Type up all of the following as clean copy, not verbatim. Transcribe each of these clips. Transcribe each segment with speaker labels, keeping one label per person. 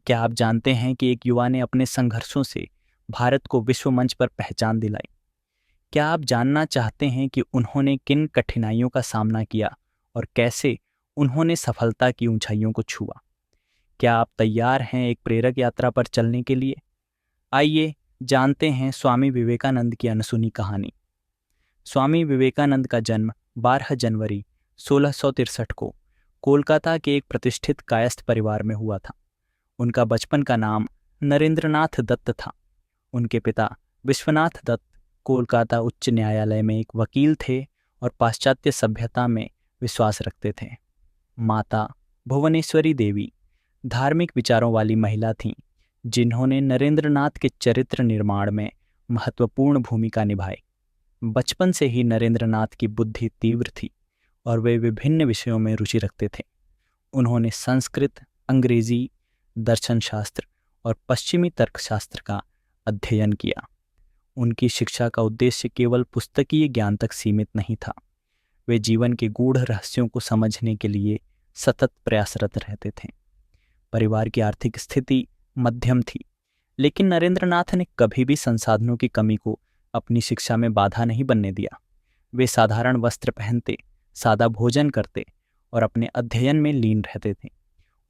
Speaker 1: क्या आप जानते हैं कि एक युवा ने अपने संघर्षों से भारत को विश्व मंच पर पहचान दिलाई? क्या आप जानना चाहते हैं कि उन्होंने किन कठिनाइयों का सामना किया और कैसे उन्होंने सफलता की ऊंचाइयों को छुआ? क्या आप तैयार हैं एक प्रेरक यात्रा पर चलने के लिए? आइए जानते हैं स्वामी विवेकानंद की अनसुनी कहानी। स्वामी विवेकानंद का जन्म 12 जनवरी 1663 को कोलकाता के एक प्रतिष्ठित कायस्थ परिवार में हुआ था। उनका बचपन का नाम नरेंद्रनाथ दत्त था। उनके पिता विश्वनाथ दत्त कोलकाता उच्च न्यायालय में एक वकील थे और पाश्चात्य सभ्यता में विश्वास रखते थे। माता भुवनेश्वरी देवी धार्मिक विचारों वाली महिला थीं, जिन्होंने नरेंद्रनाथ के चरित्र निर्माण में महत्वपूर्ण भूमिका निभाई। बचपन से ही नरेंद्रनाथ की बुद्धि तीव्र थी और वे विभिन्न विषयों में रुचि रखते थे। उन्होंने संस्कृत, अंग्रेजी, दर्शन शास्त्र और पश्चिमी तर्कशास्त्र का अध्ययन किया। उनकी शिक्षा का उद्देश्य केवल पुस्तकीय ज्ञान तक सीमित नहीं था। वे जीवन के गूढ़ रहस्यों को समझने के लिए सतत प्रयासरत रहते थे। परिवार की आर्थिक स्थिति मध्यम थी, लेकिन नरेंद्रनाथ ने कभी भी संसाधनों की कमी को अपनी शिक्षा में बाधा नहीं बनने दिया। वे साधारण वस्त्र पहनते, सादा भोजन करते और अपने अध्ययन में लीन रहते थे।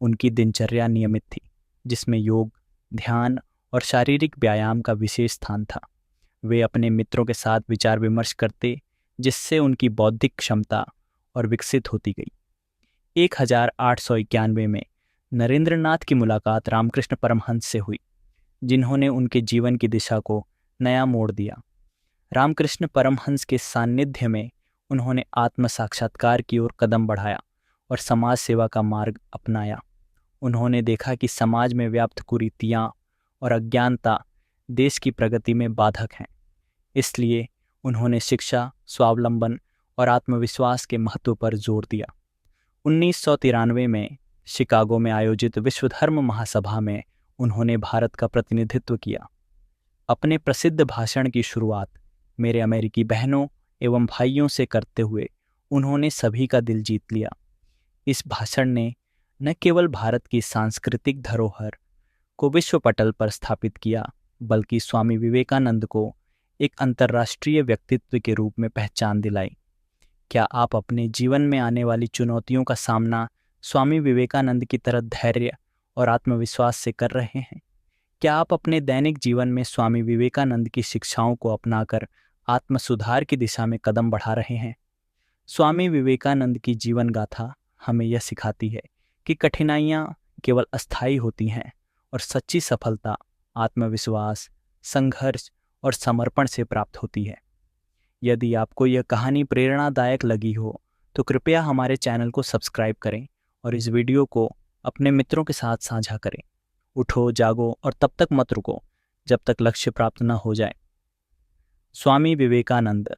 Speaker 1: उनकी दिनचर्या नियमित थी, जिसमें योग, ध्यान और शारीरिक व्यायाम का विशेष स्थान था। वे अपने मित्रों के साथ विचार विमर्श करते, जिससे उनकी बौद्धिक क्षमता और विकसित होती गई। 1891 में नरेंद्रनाथ की मुलाकात रामकृष्ण परमहंस से हुई, जिन्होंने उनके जीवन की दिशा को नया मोड़ दिया। रामकृष्ण परमहंस के सान्निध्य में उन्होंने आत्म साक्षात्कार की ओर कदम बढ़ाया और समाज सेवा का मार्ग अपनाया। उन्होंने देखा कि समाज में व्याप्त कुरीतियाँ और अज्ञानता देश की प्रगति में बाधक हैं। इसलिए उन्होंने शिक्षा, स्वावलंबन और आत्मविश्वास के महत्व पर जोर दिया। 1993 में शिकागो में आयोजित विश्व धर्म महासभा में उन्होंने भारत का प्रतिनिधित्व किया। अपने प्रसिद्ध भाषण की शुरुआत मेरे अमेरिकी बहनों एवं भाइयों से करते हुए उन्होंने सभी का दिल जीत लिया। इस भाषण ने न केवल भारत की सांस्कृतिक धरोहर को विश्व पटल पर स्थापित किया, बल्कि स्वामी विवेकानंद को एक अंतर्राष्ट्रीय व्यक्तित्व के रूप में पहचान दिलाई। क्या आप अपने जीवन में आने वाली चुनौतियों का सामना स्वामी विवेकानंद की तरह धैर्य और आत्मविश्वास से कर रहे हैं? क्या आप अपने दैनिक जीवन में स्वामी विवेकानंद की शिक्षाओं को अपनाकर आत्म सुधार की दिशा में कदम बढ़ा रहे हैं? स्वामी विवेकानंद की जीवन गाथा हमें यह सिखाती है कि कठिनाइयाँ केवल अस्थायी होती हैं और सच्ची सफलता आत्मविश्वास, संघर्ष और समर्पण से प्राप्त होती है। यदि आपको यह कहानी प्रेरणादायक लगी हो तो कृपया हमारे चैनल को सब्सक्राइब करें और इस वीडियो को अपने मित्रों के साथ साझा करें। उठो, जागो और तब तक मत रुको जब तक लक्ष्य प्राप्त न हो जाए। स्वामी विवेकानंद